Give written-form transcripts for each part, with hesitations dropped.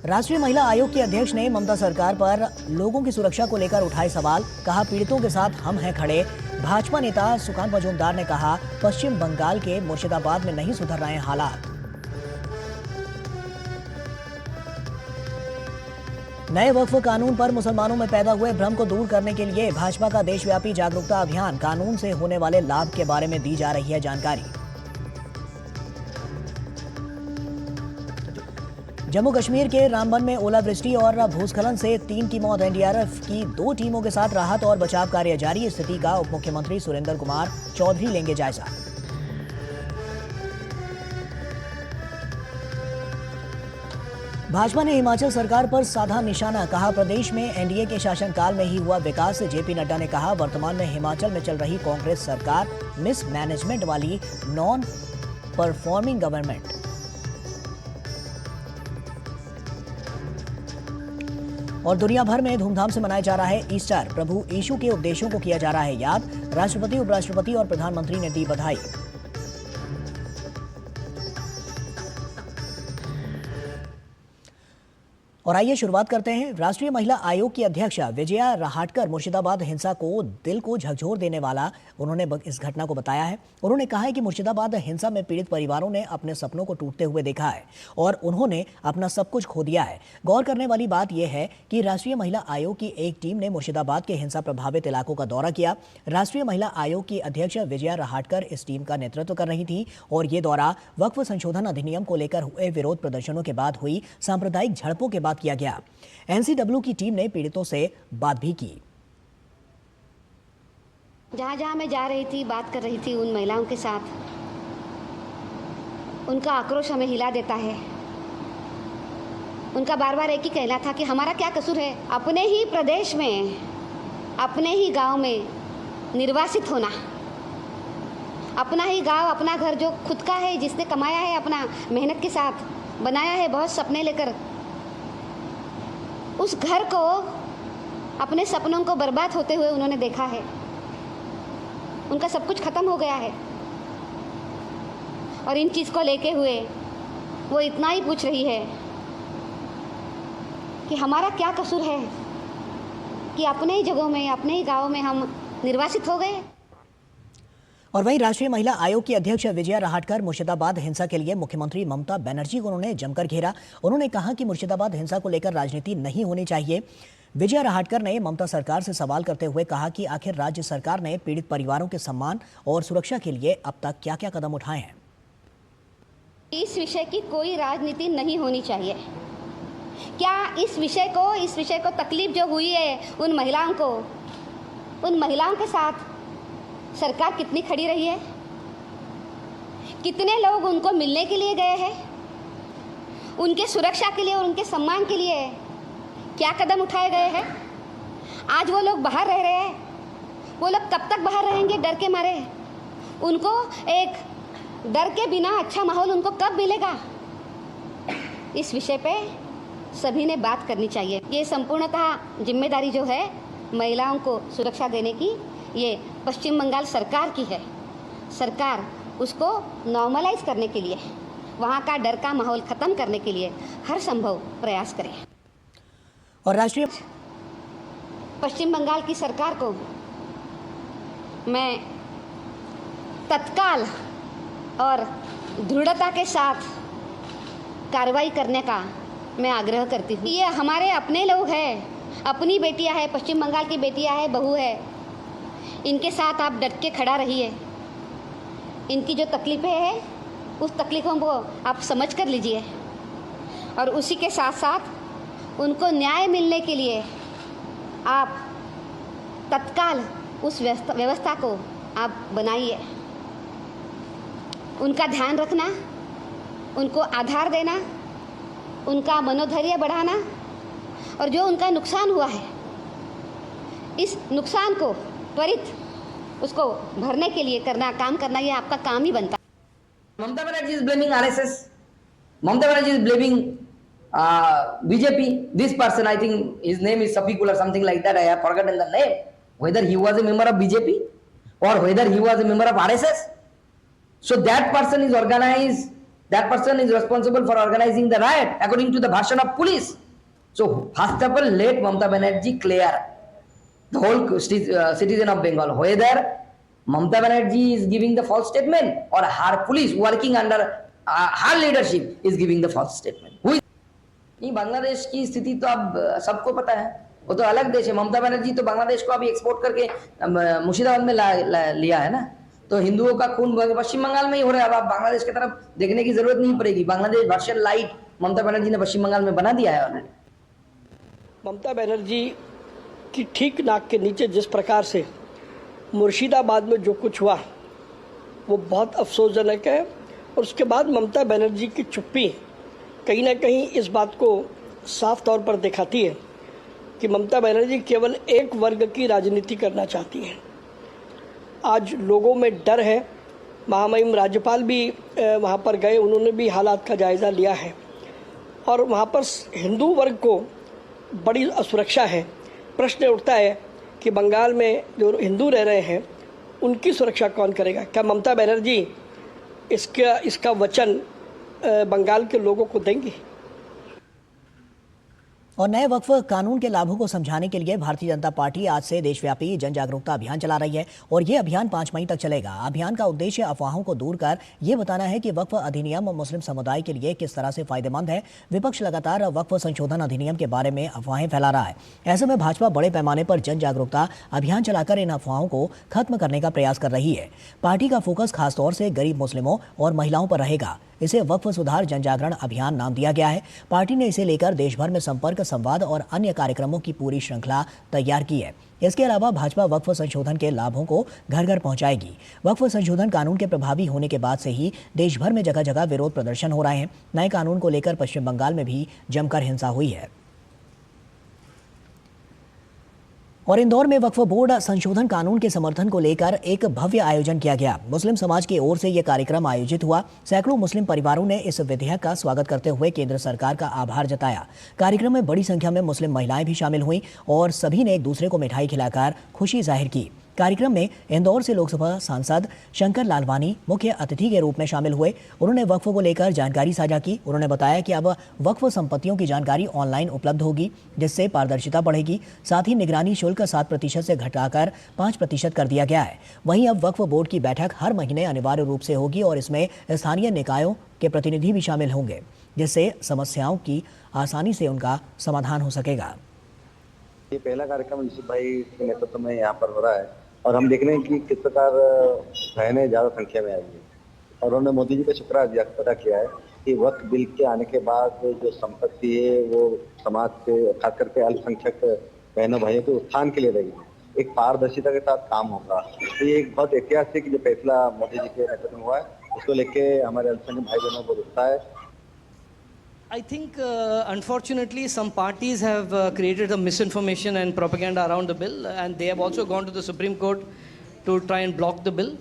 राष्ट्रीय महिला आयोग की अध्यक्ष ने ममता सरकार पर लोगों की सुरक्षा को लेकर उठाए सवाल। कहा, पीड़ितों के साथ हम हैं खड़े। भाजपा नेता सुकांत मजूमदार ने कहा, पश्चिम बंगाल के मुर्शिदाबाद में नहीं सुधर रहे हालात। नए वक्फ कानून पर मुसलमानों में पैदा हुए भ्रम को दूर करने के लिए भाजपा का देशव्यापी जागरूकता अभियान। कानून से होने वाले लाभ के बारे में दी जा रही है जानकारी। जम्मू कश्मीर के रामबन में ओलावृष्टि और भूस्खलन से 3 की मौत। एनडीआरएफ की 2 टीमों के साथ राहत और बचाव कार्य जारी। स्थिति का उप मुख्यमंत्री सुरेंद्र कुमार चौधरी लेंगे जायजा। भाजपा ने हिमाचल सरकार पर साधा निशाना। कहा, प्रदेश में एनडीए के शासनकाल में ही हुआ विकास। जेपी नड्डा ने कहा, वर्तमान में हिमाचल में चल रही कांग्रेस सरकार मिसमैनेजमेंट वाली नॉन परफॉर्मिंग गवर्नमेंट। और दुनिया भर में धूमधाम से मनाया जा रहा है ईस्टर। प्रभु यीशु के उपदेशों को किया जा रहा है याद। राष्ट्रपति, उपराष्ट्रपति और प्रधानमंत्री ने दी बधाई। और आइए शुरुआत करते हैं। राष्ट्रीय महिला आयोग की अध्यक्ष विजया रहाटकर मुर्शिदाबाद हिंसा को दिल को झकझोर देने वाला उन्होंने इस घटना को बताया है। उन्होंने कहा है कि मुर्शिदाबाद हिंसा में पीड़ित परिवारों ने अपने सपनों को टूटते हुए देखा है और उन्होंने अपना सब कुछ खो दिया है। गौर करने वाली बात यह है कि राष्ट्रीय महिला आयोग की एक टीम ने मुर्शिदाबाद के हिंसा प्रभावित इलाकों का दौरा किया। राष्ट्रीय महिला आयोग की अध्यक्ष विजया रहाटकर इस टीम का नेतृत्व कर रही थी और ये दौरा वक्फ संशोधन अधिनियम को लेकर हुए विरोध प्रदर्शनों के बाद हुई सांप्रदायिक झड़पों के बाद किया गया। एनसीडब्ल्यू की टीम ने पीड़ितों से बात भी की। जहां जहां मैं जा रही थी, बात कर रही थी उन महिलाओं के साथ, उनका आक्रोश हमें हिला देता है। उनका बार बार एक ही कहना था कि हमारा क्या कसूर है अपने ही प्रदेश में, अपने ही गांव में निर्वासित होना। अपना ही गांव, अपना घर जो खुद का है, जिसने कमाया है, अपना मेहनत के साथ बनाया है, बहुत सपने लेकर, उस घर को, अपने सपनों को बर्बाद होते हुए उन्होंने देखा है। उनका सब कुछ खत्म हो गया है और इन चीज़ को लेके हुए वो इतना ही पूछ रही है कि हमारा क्या कसूर है कि अपने ही जगहों में, अपने ही गाँव में हम निर्वासित हो गए। और वहीं राष्ट्रीय महिला आयोग की अध्यक्ष विजया रहाटकर मुर्शिदाबाद हिंसा के लिए मुख्यमंत्री ममता बनर्जी को उन्होंने जमकर घेरा। उन्होंने कहा कि मुर्शिदाबाद हिंसा को लेकर राजनीति नहीं होनी चाहिए। विजया रहाटकर ने ममता सरकार से सवाल करते हुए कहा कि आखिर राज्य सरकार ने पीड़ित परिवारों के सम्मान और सुरक्षा के लिए अब तक क्या क्या कदम उठाए हैं। इस विषय की कोई राजनीति नहीं होनी चाहिए। क्या इस विषय को तकलीफ जो हुई है उन महिलाओं के साथ सरकार कितनी खड़ी रही है? कितने लोग उनको मिलने के लिए गए हैं? उनके सुरक्षा के लिए और उनके सम्मान के लिए क्या कदम उठाए गए हैं? आज वो लोग बाहर रह रहे हैं, वो लोग कब तक बाहर रहेंगे डर के मारे? उनको एक डर के बिना अच्छा माहौल उनको कब मिलेगा? इस विषय पे सभी ने बात करनी चाहिए। ये संपूर्णतः जिम्मेदारी जो है महिलाओं को सुरक्षा देने की, ये पश्चिम बंगाल सरकार की है। सरकार उसको नॉर्मलाइज करने के लिए, वहाँ का डर का माहौल ख़त्म करने के लिए हर संभव प्रयास करे। और राष्ट्रीय पश्चिम बंगाल की सरकार को मैं तत्काल और दृढ़ता के साथ कार्रवाई करने का मैं आग्रह करती हूँ। ये हमारे अपने लोग हैं, अपनी बेटियाँ हैं, पश्चिम बंगाल की बेटियाँ हैं, बहू है, इनके साथ आप डट के खड़ा रहिए। इनकी जो तकलीफ़ें हैं उस तकलीफ़ों को आप समझ कर लीजिए और उसी के साथ साथ उनको न्याय मिलने के लिए आप तत्काल उस व्यवस्था को आप बनाइए। उनका ध्यान रखना, उनको आधार देना, उनका मनोधैर्य बढ़ाना और जो उनका नुकसान हुआ है, इस नुकसान को त्वरित उसको भरने के लिए काम करना, ये आपका काम ही बनता है। Mamata Banerjee is blaming RSS. Mamata Banerjee is blaming BJP. This person, I think his name is Safikul or something like that. I have forgotten the name. Whether he was a member of BJP or whether he was a member of RSS. So that person is organized That person is responsible for organizing the riot, according to the version of police. So, first of all, let Mamata Banerjee clear the whole citizen of Bengal whether Mamata Banerjee is giving the false statement or her police working under her leadership is giving the false statement. नहीं, बांग्लादेश की स्थिति तो अब सबको पता है, वो तो अलग देश है। ममता बनर्जी तो बांग्लादेश को अभी एक्सपोर्ट करके मुर्शिदाबाद में लिया है ना, तो हिंदुओं का खून पश्चिम बंगाल में ही हो रहा है। अब आप बांग्लादेश की तरफ देखने की जरूरत नहीं पड़ेगी। बांग्लादेश वर्शन लाइट ममता बनर्जी ने पश्चिम बंगाल में बना दिया है ऑलरेडी। ममता बनर्जी की ठीक नाक के नीचे जिस प्रकार से मुर्शिदाबाद में जो कुछ हुआ वो बहुत अफसोसजनक है, और उसके बाद ममता बनर्जी की चुप्पी कहीं ना कहीं इस बात को साफ तौर पर दिखाती है कि ममता बनर्जी केवल एक वर्ग की राजनीति करना चाहती हैं। आज लोगों में डर है। महामहिम राज्यपाल भी वहाँ पर गए, उन्होंने भी हालात का जायज़ा लिया है, और वहाँ पर हिंदू वर्ग को बड़ी असुरक्षा है। प्रश्न उठता है कि बंगाल में जो हिंदू रह रहे हैं उनकी सुरक्षा कौन करेगा? क्या ममता बनर्जी इसका वचन बंगाल के लोगों को देंगी? और नए वक्फ कानून के लाभों को समझाने के लिए भारतीय जनता पार्टी आज से देशव्यापी जन जागरूकता अभियान चला रही है, और ये अभियान 5 मई तक चलेगा। अभियान का उद्देश्य अफवाहों को दूर कर ये बताना है कि वक्फ अधिनियम मुस्लिम समुदाय के लिए किस तरह से फायदेमंद है। विपक्ष लगातार वक्फ संशोधन अधिनियम के बारे में अफवाहें फैला रहा है। ऐसे में भाजपा बड़े पैमाने पर जन जागरूकता अभियान चलाकर इन अफवाहों को खत्म करने का प्रयास कर रही है। पार्टी का फोकस खासतौर से गरीब मुस्लिमों और महिलाओं पर रहेगा। इसे वक्फ सुधार जन जागरण अभियान नाम दिया गया है। पार्टी ने इसे लेकर देश भर में संपर्क, संवाद और अन्य कार्यक्रमों की पूरी श्रृंखला तैयार की है। इसके अलावा भाजपा वक्फ संशोधन के लाभों को घर घर पहुंचाएगी। वक्फ संशोधन कानून के प्रभावी होने के बाद से ही देश भर में जगह जगह विरोध प्रदर्शन हो रहे हैं। नए कानून को लेकर पश्चिम बंगाल में भी जमकर हिंसा हुई है। और इंदौर में वक्फ बोर्ड संशोधन कानून के समर्थन को लेकर एक भव्य आयोजन किया गया। मुस्लिम समाज की ओर से यह कार्यक्रम आयोजित हुआ। सैकड़ों मुस्लिम परिवारों ने इस विधेयक का स्वागत करते हुए केंद्र सरकार का आभार जताया। कार्यक्रम में बड़ी संख्या में मुस्लिम महिलाएं भी शामिल हुईं और सभी ने एक दूसरे को मिठाई खिलाकर खुशी जाहिर की। कार्यक्रम में इंदौर से लोकसभा सांसद शंकर लालवानी मुख्य अतिथि के रूप में शामिल हुए। उन्होंने वक्फ को लेकर जानकारी साझा की। उन्होंने बताया कि अब वक्फ संपत्तियों की जानकारी ऑनलाइन उपलब्ध होगी, जिससे पारदर्शिता बढ़ेगी। साथ ही निगरानी शुल्क 7% से घटाकर 5% कर दिया गया है। वहीं अब वक्फ बोर्ड की बैठक हर महीने अनिवार्य रूप से होगी और इसमें स्थानीय निकायों के प्रतिनिधि भी शामिल होंगे, जिससे समस्याओं की आसानी से उनका समाधान हो सकेगा। ये पहला कार्यक्रम यूसुफ भाई के नेतृत्व में यहाँ पर हो रहा है, और हम देख रहे हैं कि किस प्रकार बहनें ज़्यादा संख्या में आई है। और उन्होंने मोदी जी का शुक्र अदा किया है कि वक्त बिल के आने के बाद जो संपत्ति है वो समाज से, खास करके अल्पसंख्यक बहनों भाइयों के उत्थान के लिए रही है। एक पारदर्शिता के साथ काम होगा। तो ये एक बहुत ऐतिहासिक जो फैसला मोदी जी के नेतृत्व में हुआ है, उसको लेके हमारे अल्पसंख्यक भाई बहनों को उत्साह है। I think, unfortunately, some parties have created a misinformation and propaganda around the bill, and they have also gone to the Supreme Court to try and block the bill.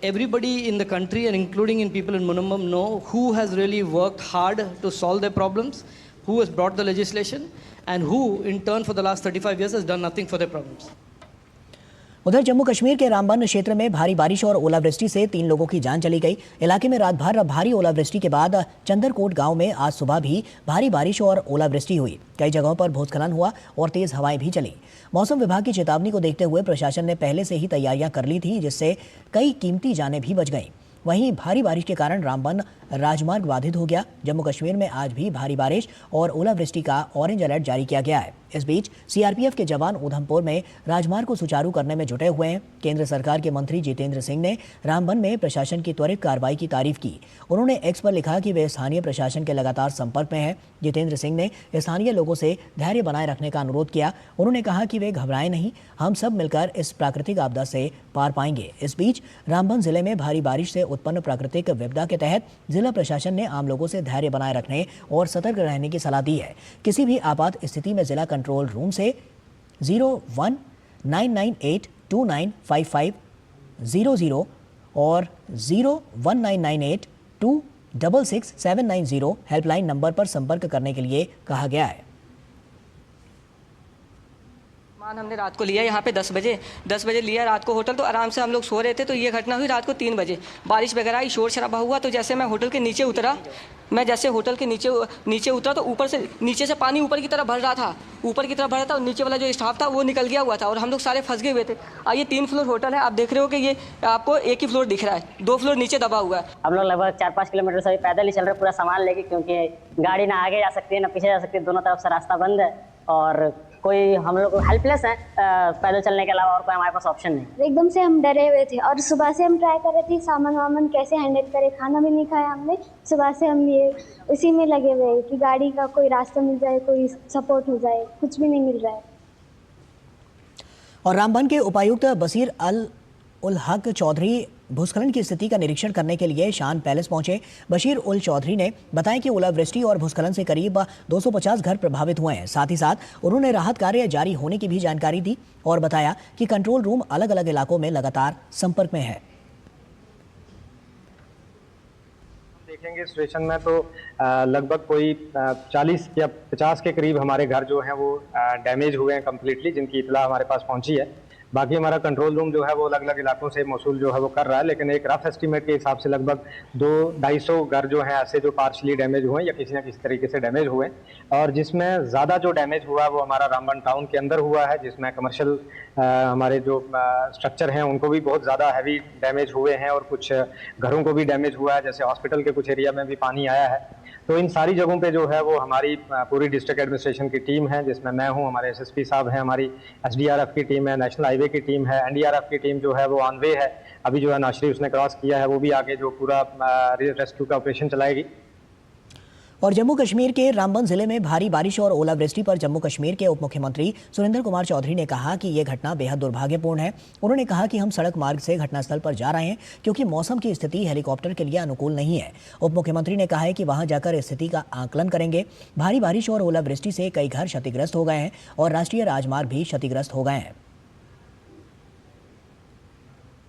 Everybody in the country, and including in people in Munammam, know who has really worked hard to solve their problems, who has brought the legislation, and who, in turn, for the last 35 years, has done nothing for their problems. उधर जम्मू कश्मीर के रामबन क्षेत्र में भारी बारिश और ओलावृष्टि से 3 लोगों की जान चली गई। इलाके में रात भर भारी ओलावृष्टि के बाद चंदरकोट गांव में आज सुबह भी भारी बारिश और ओलावृष्टि हुई। कई जगहों पर भूस्खलन हुआ और तेज हवाएं भी चली। मौसम विभाग की चेतावनी को देखते हुए प्रशासन ने पहले से ही तैयारियां कर ली थी, जिससे कई कीमती जानें भी बच गईं। वहीं भारी बारिश के कारण रामबन राजमार्ग बाधित हो गया। जम्मू कश्मीर में आज भी भारी बारिश और ओलावृष्टि का ऑरेंज अलर्ट जारी किया गया है। इस बीच सीआरपीएफ के जवान उधमपुर में राजमार्ग को सुचारू करने में जुटे हुए हैं। केंद्र सरकार के मंत्री जितेंद्र सिंह ने रामबन में प्रशासन की त्वरित कार्रवाई की तारीफ की। उन्होंने एक्स पर लिखा कि वे स्थानीय प्रशासन के लगातार संपर्क में हैं। जितेंद्र सिंह ने स्थानीय लोगों से धैर्य बनाए रखने का अनुरोध किया। उन्होंने कहा कि वे घबराएं नहीं, हम सब मिलकर इस प्राकृतिक आपदा से पार पाएंगे। इस बीच रामबन जिले में भारी बारिश से उत्पन्न प्राकृतिक विपदा के तहत जिला प्रशासन ने आम लोगों से धैर्य बनाए रखने और सतर्क रहने की सलाह दी है। किसी भी आपात स्थिति में जिला कंट्रोल रूम से 0199829550 और 019982666790 हेल्पलाइन नंबर पर संपर्क करने के लिए कहा गया है। सामान हमने रात को लिया यहाँ पे 10 बजे लिया रात को होटल, तो आराम से हम लोग सो रहे थे। तो ये घटना हुई रात को 3 बजे। बारिश वगैरह आई, शोर शराबा हुआ। तो जैसे मैं होटल के नीचे उतरा, तो ऊपर से नीचे से पानी ऊपर की तरफ भर रहा था, और नीचे वाला जो स्टाफ था वो निकल गया हुआ था और हम लोग सारे फंस गए हुए थे। ये 3 फ्लोर होटल है, आप देख रहे हो कि ये आपको एक ही फ्लोर दिख रहा है, 2 फ्लोर नीचे दबा हुआ है। हम लोग लगभग 4-5 किलोमीटर से पैदल ही चल रहे पूरा सामान लेके, क्योंकि गाड़ी ना आगे जा सकती है ना पीछे जा सकती है, दोनों तरफ से रास्ता बंद है और कोई हम लोग हेल्पलेस हैं पैदल चलने के अलावा और कोई हमारे पास ऑप्शन नहीं। एकदम से हम डरे हुए थे और सुबह से हम ट्राई कर रहे थे सामान वामान कैसे हैंडल करें। खाना भी नहीं खाया हमने, सुबह से हम ये उसी में लगे हुए हैं कि गाड़ी का कोई रास्ता मिल जाए, कोई सपोर्ट हो जाए, कुछ भी नहीं मिल रहा है। और रामबन के उपायुक्त बसीर उल हक चौधरी भूस्खलन की स्थिति का निरीक्षण करने के लिए शान पैलेस पहुंचे। बशीर उल चौधरी ने बताया कि ओलावृष्टि और भूस्खलन से करीब 250 घर प्रभावित हुए हैं। साथ ही साथ उन्होंने राहत कार्य जारी होने की भी जानकारी दी और बताया कि कंट्रोल रूम अलग अलग इलाकों में लगातार संपर्क में है। देखेंगे सिचुएशन में तो लगभग कोई 40 या 50 के करीब हमारे घर जो हैं वो डैमेज हुए हैं कम्प्लीटली, जिनकी इतला हमारे पास पहुंची है। बाकी हमारा कंट्रोल रूम जो है वो अलग अलग इलाकों से मौसूल जो है वो कर रहा है, लेकिन एक रफ एस्टीमेट के हिसाब से लगभग 200-250 घर जो हैं ऐसे जो पार्शली डैमेज हुए या किसी न किसी तरीके से डैमेज हुए, और जिसमें ज़्यादा जो डैमेज हुआ वो हमारा रामबन टाउन के अंदर हुआ है, जिसमें कमर्शियल हमारे जो स्ट्रक्चर हैं उनको भी बहुत ज़्यादा हैवी डैमेज हुए हैं और कुछ घरों को भी डैमेज हुआ है, जैसे हॉस्पिटल के कुछ एरिया में भी पानी आया है। तो इन सारी जगहों पे जो है वो हमारी पूरी डिस्ट्रिक्ट एडमिनिस्ट्रेशन की टीम है, जिसमें मैं हूँ, हमारे एसएसपी साहब हैं, हमारी एसडीआरएफ की टीम है, नेशनल हाईवे की टीम है, एनडीआरएफ की टीम जो है वो ऑन वे है। अभी जो है नाशरी उसने क्रॉस किया है, वो भी आगे जो पूरा रेस्क्यू का ऑपरेशन चलाएगी। और जम्मू कश्मीर के रामबन जिले में भारी बारिश और ओलावृष्टि पर जम्मू कश्मीर के उप मुख्यमंत्री सुरेंद्र कुमार चौधरी ने कहा कि यह घटना बेहद दुर्भाग्यपूर्ण है। उन्होंने कहा कि हम सड़क मार्ग से घटनास्थल पर जा रहे हैं क्योंकि मौसम की स्थिति हेलीकॉप्टर के लिए अनुकूल नहीं है। उप मुख्यमंत्री ने कहा है कि वहां जाकर स्थिति का आकलन करेंगे। भारी बारिश और ओलावृष्टि से कई घर क्षतिग्रस्त हो गए हैं और राष्ट्रीय राजमार्ग भी क्षतिग्रस्त हो गए हैं।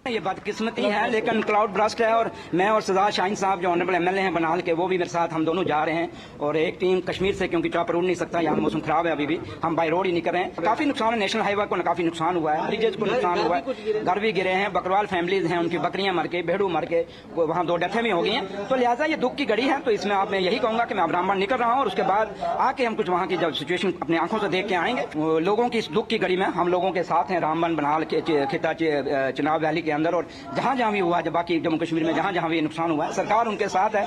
ये बदकिस्मती है, लेकिन क्लाउड ब्रस्ट है और मैं और सजाद शाहीन साहब जो ऑनरेबल एमएलए हैं बनाल के, वो भी मेरे साथ, हम दोनों जा रहे हैं। और एक टीम कश्मीर से, क्योंकि चॉपर उड़ नहीं सकता, यहाँ मौसम खराब है, अभी भी हम बाई रोड ही नहीं कर रहे हैं। काफी नुकसान है, नेशनल हाईवे को काफी नुकसान हुआ है, ब्रिजेज को नुकसान हुआ है, घर भी गिरे हैं, बकरवाल फैमिलीज हैं, उनकी बकरियां मर के, भेड़ू मर के, वहाँ 2 डेथें भी हो गई हैं। तो लिहाजा ये दुख की घड़ी है। तो इसमें आप मैं यही कहूंगा कि मैं अब रामबन निकल रहा हूँ और उसके बाद आके हम कुछ वहाँ की जब सिचुएशन अपनी आंखों से देख के आएंगे। लोगों की इस दुख की घड़ी में हम लोगों के साथ हैं, रामबन, बनाल के, खिता, चिनाब वैली के अंदर, और जहाँ भी हुआ, जब बाकी जम्मू कश्मीर में जहाँ भी नुकसान हुआ है, सरकार उनके साथ है।